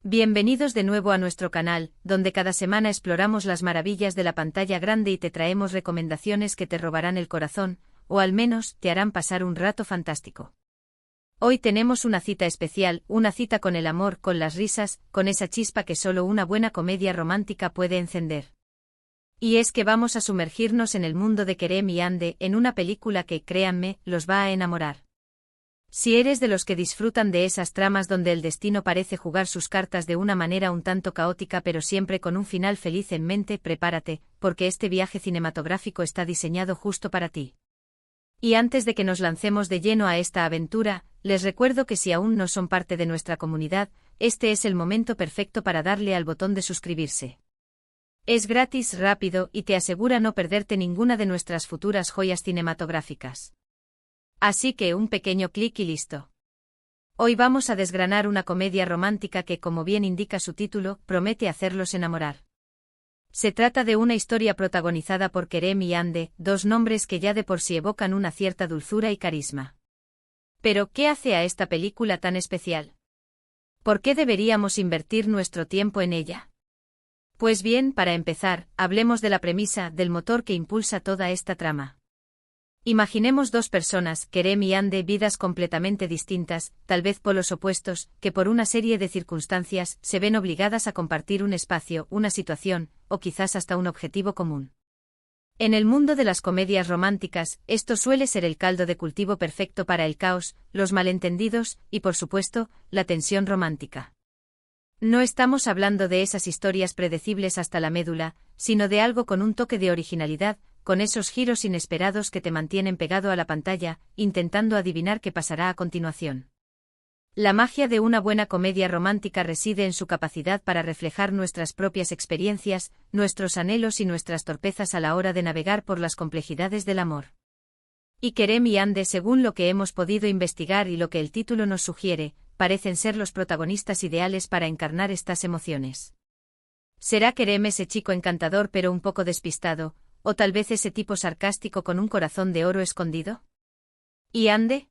Bienvenidos de nuevo a nuestro canal, donde cada semana exploramos las maravillas de la pantalla grande y te traemos recomendaciones que te robarán el corazón, o al menos te harán pasar un rato fantástico. Hoy tenemos una cita especial, una cita con el amor, con las risas, con esa chispa que solo una buena comedia romántica puede encender. Y es que vamos a sumergirnos en el mundo de Kerem y Ande, en una película que, créanme, los va a enamorar. Si eres de los que disfrutan de esas tramas donde el destino parece jugar sus cartas de una manera un tanto caótica pero siempre con un final feliz en mente, prepárate, porque este viaje cinematográfico está diseñado justo para ti. Y antes de que nos lancemos de lleno a esta aventura, les recuerdo que si aún no son parte de nuestra comunidad, este es el momento perfecto para darle al botón de suscribirse. Es gratis, rápido y te asegura no perderte ninguna de nuestras futuras joyas cinematográficas. Así que un pequeño clic y listo. Hoy vamos a desgranar una comedia romántica que, como bien indica su título, promete hacerlos enamorar. Se trata de una historia protagonizada por Kerem y Ande, dos nombres que ya de por sí evocan una cierta dulzura y carisma. Pero, ¿qué hace a esta película tan especial? ¿Por qué deberíamos invertir nuestro tiempo en ella? Pues bien, para empezar, hablemos de la premisa, del motor que impulsa toda esta trama. Imaginemos dos personas, Kerem y Ande, vidas completamente distintas, tal vez polos opuestos, que por una serie de circunstancias se ven obligadas a compartir un espacio, una situación, o quizás hasta un objetivo común. En el mundo de las comedias románticas, esto suele ser el caldo de cultivo perfecto para el caos, los malentendidos y, por supuesto, la tensión romántica. No estamos hablando de esas historias predecibles hasta la médula, sino de algo con un toque de originalidad, con esos giros inesperados que te mantienen pegado a la pantalla, intentando adivinar qué pasará a continuación. La magia de una buena comedia romántica reside en su capacidad para reflejar nuestras propias experiencias, nuestros anhelos y nuestras torpezas a la hora de navegar por las complejidades del amor. Y Kerem y Ande, según lo que hemos podido investigar y lo que el título nos sugiere, parecen ser los protagonistas ideales para encarnar estas emociones. ¿Será Kerem ese chico encantador pero un poco despistado, o tal vez ese tipo sarcástico con un corazón de oro escondido? ¿Y Ande?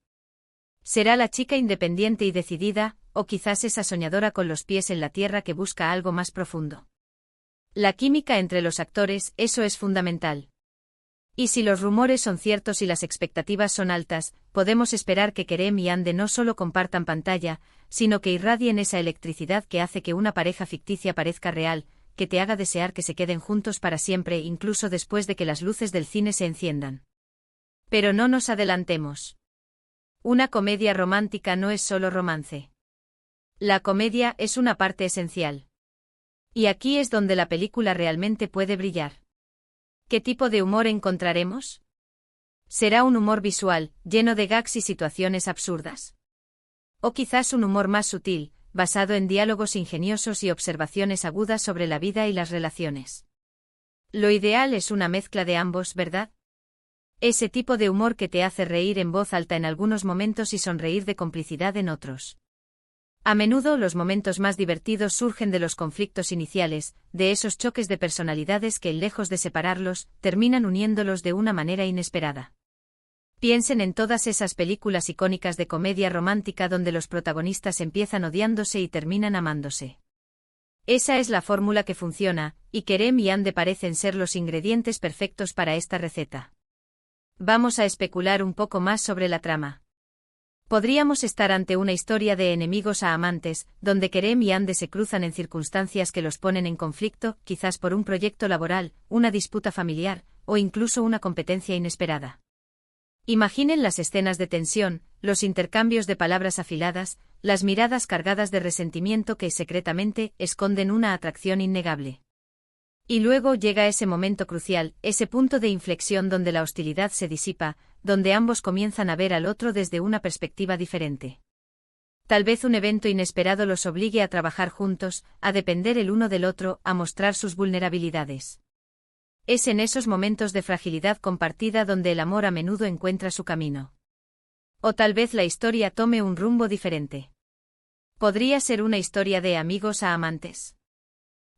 ¿Será la chica independiente y decidida, o quizás esa soñadora con los pies en la tierra que busca algo más profundo? La química entre los actores, eso es fundamental. Y si los rumores son ciertos y las expectativas son altas, podemos esperar que Kerem y Ande no solo compartan pantalla, sino que irradien esa electricidad que hace que una pareja ficticia parezca real, que te haga desear que se queden juntos para siempre incluso después de que las luces del cine se enciendan. Pero no nos adelantemos. Una comedia romántica no es solo romance. La comedia es una parte esencial. Y aquí es donde la película realmente puede brillar. ¿Qué tipo de humor encontraremos? ¿Será un humor visual, lleno de gags y situaciones absurdas? ¿O quizás un humor más sutil, basado en diálogos ingeniosos y observaciones agudas sobre la vida y las relaciones? Lo ideal es una mezcla de ambos, ¿verdad? Ese tipo de humor que te hace reír en voz alta en algunos momentos y sonreír de complicidad en otros. A menudo los momentos más divertidos surgen de los conflictos iniciales, de esos choques de personalidades que, lejos de separarlos, terminan uniéndolos de una manera inesperada. Piensen en todas esas películas icónicas de comedia romántica donde los protagonistas empiezan odiándose y terminan amándose. Esa es la fórmula que funciona, y Kerem y Ande parecen ser los ingredientes perfectos para esta receta. Vamos a especular un poco más sobre la trama. Podríamos estar ante una historia de enemigos a amantes, donde Kerem y Ande se cruzan en circunstancias que los ponen en conflicto, quizás por un proyecto laboral, una disputa familiar, o incluso una competencia inesperada. Imaginen las escenas de tensión, los intercambios de palabras afiladas, las miradas cargadas de resentimiento que secretamente esconden una atracción innegable. Y luego llega ese momento crucial, ese punto de inflexión donde la hostilidad se disipa, donde ambos comienzan a ver al otro desde una perspectiva diferente. Tal vez un evento inesperado los obligue a trabajar juntos, a depender el uno del otro, a mostrar sus vulnerabilidades. Es en esos momentos de fragilidad compartida donde el amor a menudo encuentra su camino. O tal vez la historia tome un rumbo diferente. ¿Podría ser una historia de amigos a amantes?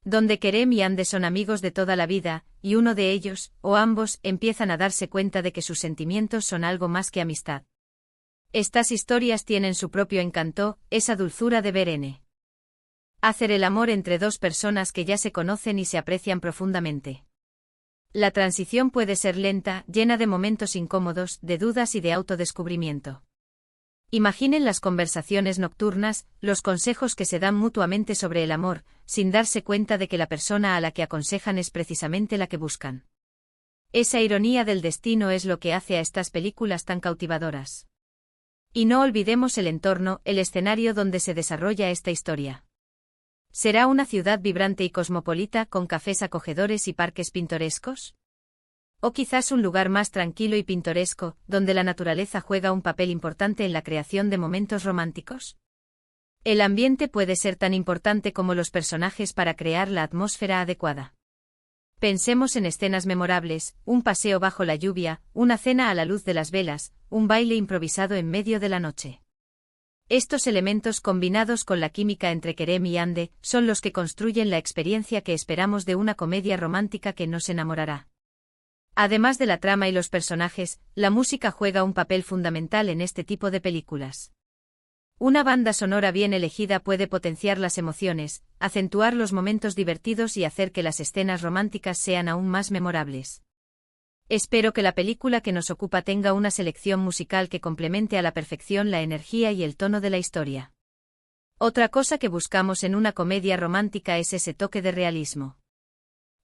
Donde Kerem y Ande son amigos de toda la vida, y uno de ellos, o ambos, empiezan a darse cuenta de que sus sentimientos son algo más que amistad. Estas historias tienen su propio encanto, esa dulzura de ver Hacer el amor entre dos personas que ya se conocen y se aprecian profundamente. La transición puede ser lenta, llena de momentos incómodos, de dudas y de autodescubrimiento. Imaginen las conversaciones nocturnas, los consejos que se dan mutuamente sobre el amor, sin darse cuenta de que la persona a la que aconsejan es precisamente la que buscan. Esa ironía del destino es lo que hace a estas películas tan cautivadoras. Y no olvidemos el entorno, el escenario donde se desarrolla esta historia. ¿Será una ciudad vibrante y cosmopolita con cafés acogedores y parques pintorescos? ¿O quizás un lugar más tranquilo y pintoresco, donde la naturaleza juega un papel importante en la creación de momentos románticos? El ambiente puede ser tan importante como los personajes para crear la atmósfera adecuada. Pensemos en escenas memorables, un paseo bajo la lluvia, una cena a la luz de las velas, un baile improvisado en medio de la noche. Estos elementos combinados con la química entre Kerem y Hande son los que construyen la experiencia que esperamos de una comedia romántica que nos enamorará. Además de la trama y los personajes, la música juega un papel fundamental en este tipo de películas. Una banda sonora bien elegida puede potenciar las emociones, acentuar los momentos divertidos y hacer que las escenas románticas sean aún más memorables. Espero que la película que nos ocupa tenga una selección musical que complemente a la perfección la energía y el tono de la historia. Otra cosa que buscamos en una comedia romántica es ese toque de realismo.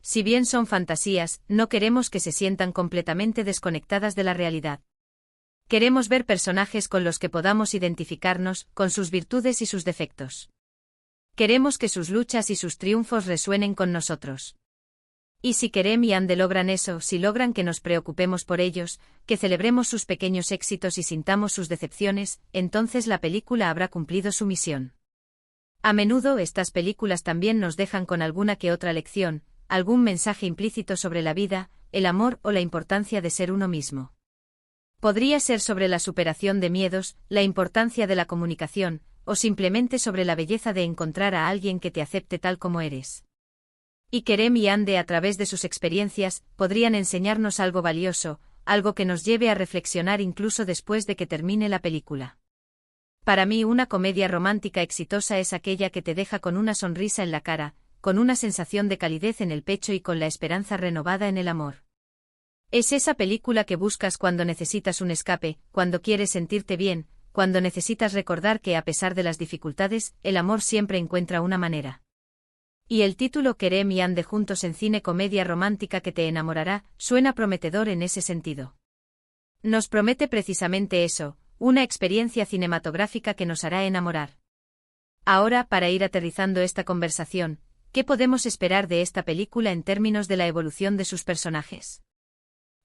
Si bien son fantasías, no queremos que se sientan completamente desconectadas de la realidad. Queremos ver personajes con los que podamos identificarnos, con sus virtudes y sus defectos. Queremos que sus luchas y sus triunfos resuenen con nosotros. Y si Kerem y Hande logran eso, si logran que nos preocupemos por ellos, que celebremos sus pequeños éxitos y sintamos sus decepciones, entonces la película habrá cumplido su misión. A menudo estas películas también nos dejan con alguna que otra lección, algún mensaje implícito sobre la vida, el amor o la importancia de ser uno mismo. Podría ser sobre la superación de miedos, la importancia de la comunicación, o simplemente sobre la belleza de encontrar a alguien que te acepte tal como eres. Y Kerem y Hande a través de sus experiencias, podrían enseñarnos algo valioso, algo que nos lleve a reflexionar incluso después de que termine la película. Para mí una comedia romántica exitosa es aquella que te deja con una sonrisa en la cara, con una sensación de calidez en el pecho y con la esperanza renovada en el amor. Es esa película que buscas cuando necesitas un escape, cuando quieres sentirte bien, cuando necesitas recordar que a pesar de las dificultades, el amor siempre encuentra una manera. Y el título Kerem y Hande juntos en cine comedia romántica que te enamorará, suena prometedor en ese sentido. Nos promete precisamente eso, una experiencia cinematográfica que nos hará enamorar. Ahora, para ir aterrizando esta conversación, ¿qué podemos esperar de esta película en términos de la evolución de sus personajes?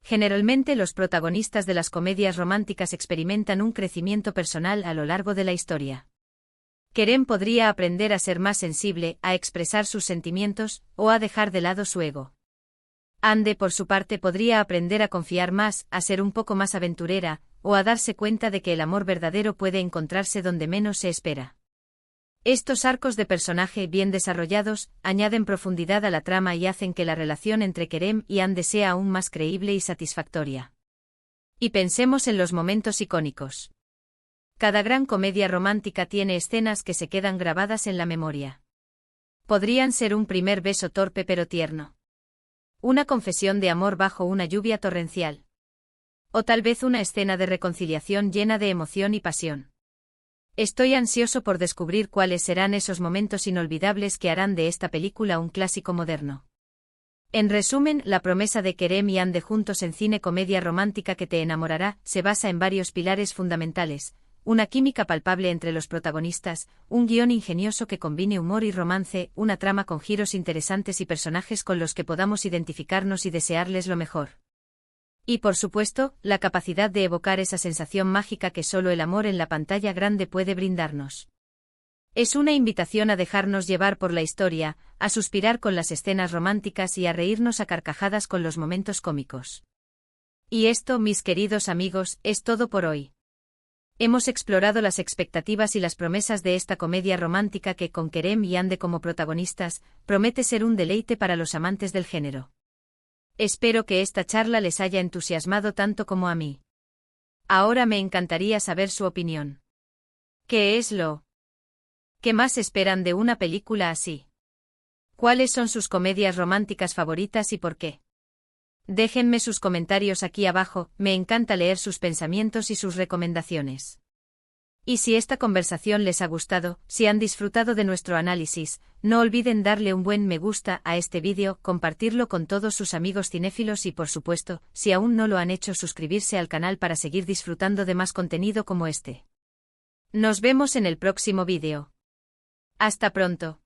Generalmente los protagonistas de las comedias románticas experimentan un crecimiento personal a lo largo de la historia. Kerem podría aprender a ser más sensible, a expresar sus sentimientos, o a dejar de lado su ego. Hande, por su parte, podría aprender a confiar más, a ser un poco más aventurera, o a darse cuenta de que el amor verdadero puede encontrarse donde menos se espera. Estos arcos de personaje bien desarrollados añaden profundidad a la trama y hacen que la relación entre Kerem y Hande sea aún más creíble y satisfactoria. Y pensemos en los momentos icónicos. Cada gran comedia romántica tiene escenas que se quedan grabadas en la memoria. Podrían ser un primer beso torpe pero tierno. Una confesión de amor bajo una lluvia torrencial. O tal vez una escena de reconciliación llena de emoción y pasión. Estoy ansioso por descubrir cuáles serán esos momentos inolvidables que harán de esta película un clásico moderno. En resumen, la promesa de Kerem y Hande juntos en cine comedia romántica que te enamorará se basa en varios pilares fundamentales: una química palpable entre los protagonistas, un guión ingenioso que combine humor y romance, una trama con giros interesantes y personajes con los que podamos identificarnos y desearles lo mejor. Y por supuesto, la capacidad de evocar esa sensación mágica que solo el amor en la pantalla grande puede brindarnos. Es una invitación a dejarnos llevar por la historia, a suspirar con las escenas románticas y a reírnos a carcajadas con los momentos cómicos. Y esto, mis queridos amigos, es todo por hoy. Hemos explorado las expectativas y las promesas de esta comedia romántica que, con Kerem y Hande como protagonistas, promete ser un deleite para los amantes del género. Espero que esta charla les haya entusiasmado tanto como a mí. Ahora me encantaría saber su opinión. ¿Qué es lo ¿Qué más esperan de una película así? ¿Cuáles son sus comedias románticas favoritas y por qué? Déjenme sus comentarios aquí abajo, me encanta leer sus pensamientos y sus recomendaciones. Y si esta conversación les ha gustado, si han disfrutado de nuestro análisis, no olviden darle un buen me gusta a este vídeo, compartirlo con todos sus amigos cinéfilos y por supuesto, si aún no lo han hecho, suscribirse al canal para seguir disfrutando de más contenido como este. Nos vemos en el próximo vídeo. Hasta pronto.